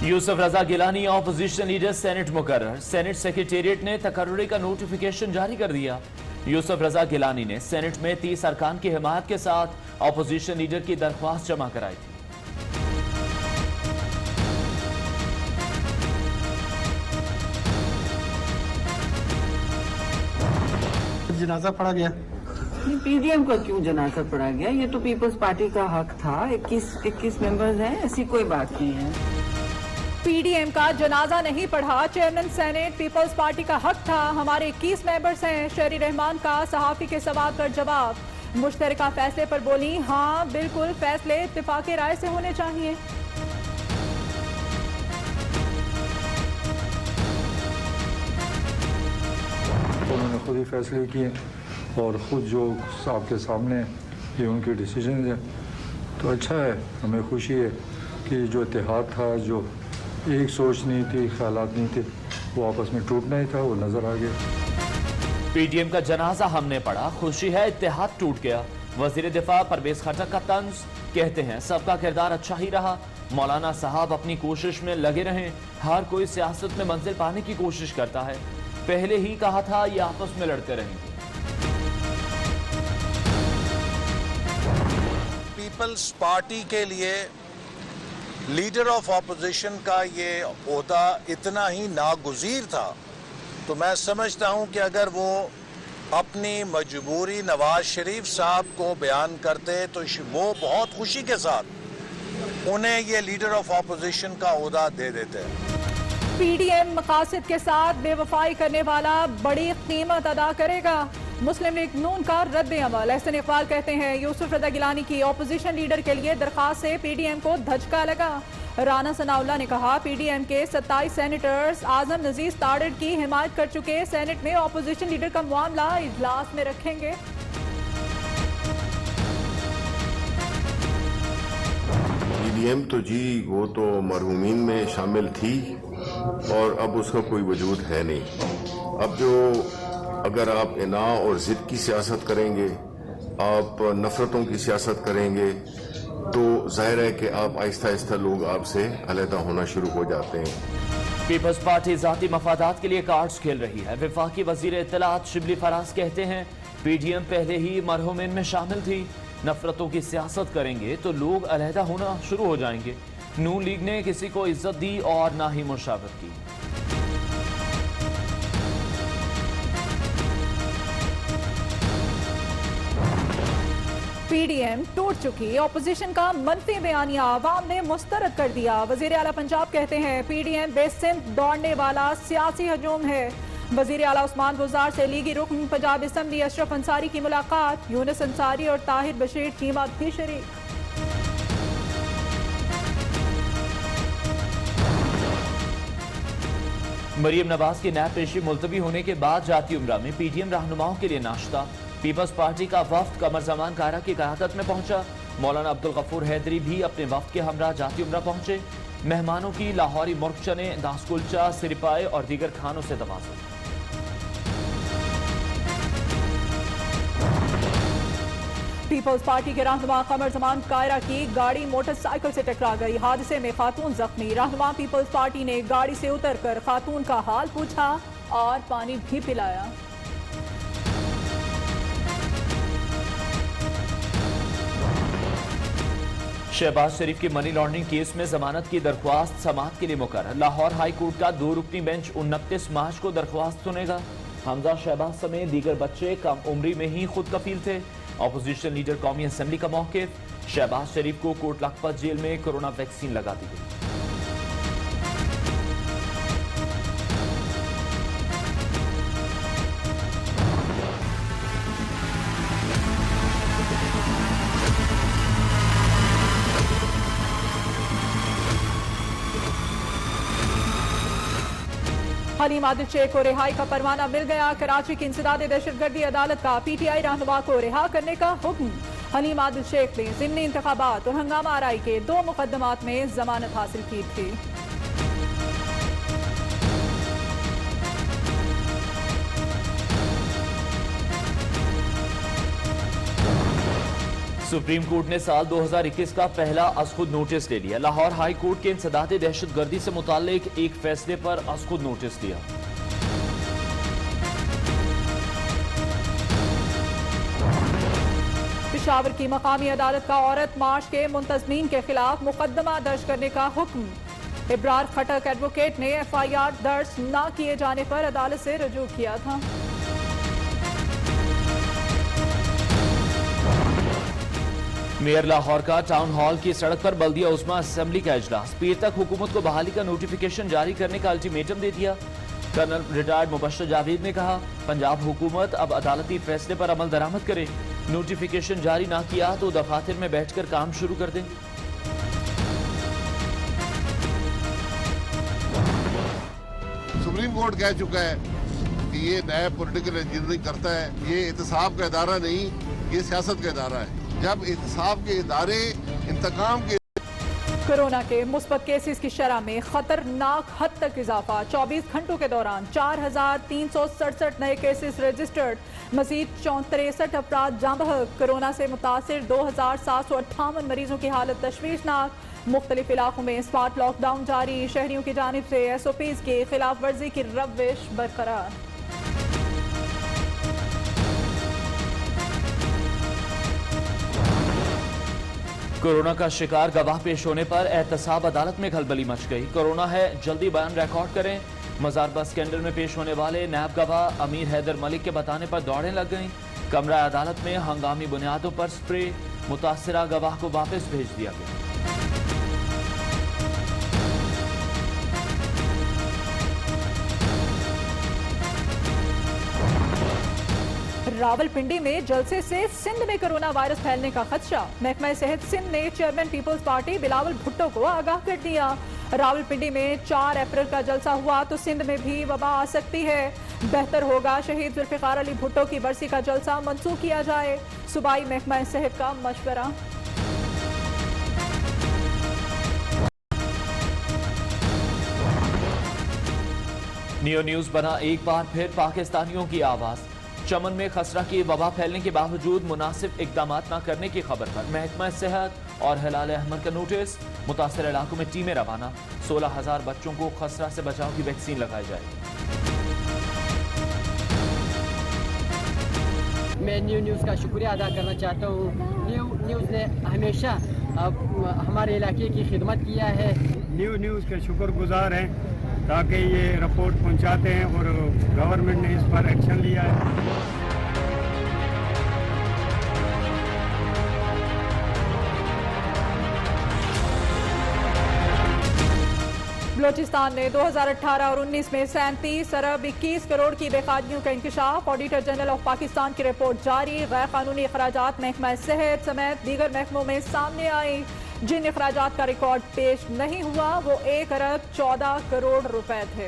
यूसुफ रजा Gilani opposition leader senate मुकर्रर। Senate secretariat ने तकर्रुरी का नोटिफिकेशन जारी कर दिया। यूसुफ रजा गिलानी ने सेनेट में 30 अरकान की हिमायत के साथ ऑपोजिशन लीडर की दरख्वास्त जमा कराई थी। जनाजा पढ़ा गया। पीडीएम का क्यों जनाजा पढ़ा गया? ये तो पीपल्स पार्टी का हक था। 21 मेंबर्स हैं, ऐसी कोई बात नहीं है। पीडीएम का जनाजा नहीं पढ़ा, चेयरमैन सेनेट पीपल्स पार्टी का हक था। हमारे 21 मेंबर्स हैं। शहरी रहमान का सहाफी के सवाल पर जवाब। मुश्तरका फैसले पर बोली, हाँ बिल्कुल, फैसले इत्तेफाक राय से होने चाहिए। उन्होंने खुद ही फैसले किए और ख़ुद जो आपके सामने ये उनके डिसीजन हैं, तो अच्छा है, हमें खुशी है कि जो इत्तेहाद था, जो एक सोच नहीं थी, ख्यालात नहीं थे, वो आपस में टूटना ही था, वो नज़र आ गया। पीडीएम का जनाजा हमने पढ़ा, खुशी है इत्तेहाद टूट गया। वजीर दिफा परवेज खटक का तंज, कहते हैं सबका किरदार अच्छा ही रहा। मौलाना साहब अपनी कोशिश में लगे रहें। हर कोई सियासत में मंजिल पाने की कोशिश करता है। पहले ही कहा था ये आपस में लड़ते रहेंगे। पीपल्स पार्टी के लिए लीडर ऑफ ऑपोजिशन का ये ओहदा इतना ही नागुज़ीर था, तो मैं समझता हूं कि अगर वो अपनी मजबूरी नवाज शरीफ साहब को बयान करते तो वो बहुत खुशी के साथ उन्हें ये लीडर ऑफ ऑपोजिशन का ओहदा दे देते। पीडीएम मकासद के साथ बेवफाई करने वाला बड़ी कीमत अदा करेगा। मुस्लिम लीग नून का रद्द अमल। एहसन इकबाल कहते हैं यूसुफ रजा गिलानी की ऑपोजिशन लीडर के लिए दरखास्त से पीडीएम को धचका लगा। राना सनाउल्लाह ने कहा, पीडीएम के 27 सेनेटर्स आजम नजीर ताड़ड़ की हिमायत कर चुके। सेनेट में ऑपोजिशन लीडर का मामला इजलास में रखेंगे। पीडीएम तो जी वो तो मरहूमीन में शामिल थी और अब उसका कोई वजूद है नहीं। अब जो अगर आप इना और ज़िद की सियासत करेंगे, आप नफ़रतों की सियासत करेंगे, तो जाहिर है कि आप आहिस्ता आहिस्ता लोग आपसे अलहदा होना शुरू हो जाते हैं। पीपल्स पार्टी जाती मफादात के लिए कार्ड्स खेल रही है। वफाकी वजीर इत्तलात शिबली फराज कहते हैं पीडीएम पहले ही मरहूमिन में शामिल थी। नफरतों की सियासत करेंगे तो लोग अलहदा होना शुरू हो जाएंगे। नून लीग ने किसी को इज्जत दी और ना ही मुशावरत की। पीडीएम टूट चुकी। ऑपोजिशन का मनफी बयानिया आवाम ने मुस्तरद कर दिया। वजीर आला पंजाब कहते हैं पीडीएम बेसिंध दौड़ने वाला सियासी हजूम है। वजीर आला उस्मान गुजार से लीगी रुकन पंजाब असम्बली अशरफ अंसारी की मुलाकात। यूनुस अंसारी और ताहिर बशीर चीमा भी शरीक। मरियम नवाज की नैब पेशी मुलतवी होने के बाद जाती उम्रा में पीडीएम रहनुमाओं के लिए नाश्ता। पीपल्स पार्टी का वफ्द कमर जमान कायरा की क़यादत में पहुंचा। मौलाना अब्दुल गफूर हैदरी भी अपने वफ्द के हमरा जाती उम्रा पहुंचे। मेहमानों की लाहौरी मुर्ग चने, दास कुलचा, सिरपाए और दीगर खानों से तवाज़ुन। पीपल्स पार्टी के रहनुमा कमर जमान कायरा की गाड़ी मोटरसाइकिल से टकरा गई। हादसे में खातून जख्मी। रहनुमा पीपल्स पार्टी ने गाड़ी से उतरकर खातून का हाल पूछा और पानी भी पिलाया। शहबाज शरीफ की मनी लॉन्ड्रिंग केस में जमानत की दरख्वास्त समाअत के लिए मुकर्रर। लाहौर हाई कोर्ट का 2 रुकनी बेंच 29 मार्च को दरख्वास्त सुनेगा। हमजा शहबाज समेत दीगर बच्चे कम उम्री में ही खुद कफील थे। ऑपोजिशन लीडर कौमी असम्बली का मौक़िफ़। शहबाज शरीफ को कोट लखपत जेल में कोरोना वैक्सीन लगा दी गई। हलीम आदिल शेख को रिहाई का परवाना मिल गया। कराची की इंसदाद दहशतगर्दी अदालत का पीटीआई रहनुमा को रिहा करने का हुक्म। हलीम आदिल शेख ने ज़िमनी इंतखाबात और हंगामा आराई के 2 मुकदमात में जमानत हासिल की थी। सुप्रीम कोर्ट ने साल 2021 का पहला अज़खुद नोटिस ले लिया। लाहौर हाई कोर्ट के इंसदादे दहशतगर्दी से मुताल्लिक एक फैसले पर अज़खुद नोटिस दिया। पेशावर की मकामी अदालत का औरत मार्च के मुंतज़मीन के खिलाफ मुकदमा दर्ज करने का हुक्म। इब्रार खटक एडवोकेट ने FIR दर्ज न किए जाने पर अदालत से रजू किया था। मेयर लाहौर का टाउन हॉल की सड़क पर बल्दिया उस्मा असेंबली का इजलास। पीर तक हुकूमत को बहाली का नोटिफिकेशन जारी करने का अल्टीमेटम दे दिया। कर्नल रिटायर्ड मुबश्शिर जावेद ने कहा, पंजाब हुकूमत अब अदालती फैसले पर अमल दरामद करे। नोटिफिकेशन जारी ना किया तो दफातर में बैठकर काम शुरू कर दें। सुप्रीम कोर्ट कह चुका है कि ये नया पॉलिटिकल इंजीनियरिंग करता है, ये एहतसाब का इदारा नहीं, ये सियासत का इदारा है। जब एहतसाब के इदारे इंतकाम के कोरोना के मुस्बत केसेस की शरह में खतरनाक हद तक इजाफा। 24 घंटों के दौरान 4,367 नए केसेस रजिस्टर्ड। मजीद 63 अफराद जाँ बहक। कोरोना से मुतासिर 2,758 मरीजों की हालत तशवीशनाक। मुख्तलिफ इलाकों में स्मार्ट लॉकडाउन जारी। शहरियों की जानिब से SOPs की खिलाफ वर्जी की रविश बरकरार। कोरोना का शिकार गवाह पेश होने पर एहतसाब अदालत में खलबली मच गई। कोरोना है, जल्दी बयान रिकॉर्ड करें। मजार बस स्कैंडल में पेश होने वाले नायब गवाह अमीर हैदर मलिक के बताने पर दौड़ें लग गईं। कमरा अदालत में हंगामी बुनियादों पर स्प्रे। मुतासिरा गवाह को वापस भेज दिया गया। रावलपिंडी में जलसे से सिंध में कोरोना वायरस फैलने का खदशा। महकमा सेहत सिंध ने चेयरमैन पीपल्स पार्टी बिलावल भुट्टो को आगाह कर दिया। रावलपिंडी में 4 अप्रैल का जलसा हुआ तो सिंध में भी वबा आ सकती है। बेहतर होगा शहीद जुल्फिकार अली भुट्टो की बरसी का जलसा मंसूख किया जाए। सूबाई महकमा सेहत का मशवरा। नियो न्यूज बना एक बार फिर पाकिस्तानियों की आवाज। चमन में खसरा की वबा फैलने के बावजूद मुनासिब इकदाम न करने की खबर पर महकमा सेहत और हिलाल अहमर का नोटिस। मुतासर इलाकों में टीमें रवाना। 16,000 बच्चों को खसरा से बचाव की वैक्सीन लगाई जाएगी। मैं न्यू न्यूज़ का शुक्रिया अदा करना चाहता हूँ। न्यू न्यूज़ ने हमेशा हमारे इलाके की खिदमत किया है। न्यू न्यूज़ के शुक्रगुजार हैं ताकि ये रिपोर्ट पहुंचाते हैं और गवर्नमेंट ने इस पर एक्शन लिया है। बलोचिस्तान ने 2018 और 19 में 37 अरब 21 करोड़ की बेकायदगियों का इंकशाफ। ऑडिटर जनरल ऑफ पाकिस्तान की रिपोर्ट जारी। गैर कानूनी अखराजात महकमा सेहत समेत दीगर महकमों में सामने आई। जिन अखराजात का रिकॉर्ड पेश नहीं हुआ वो 1 अरब 14 करोड़ रुपए थे।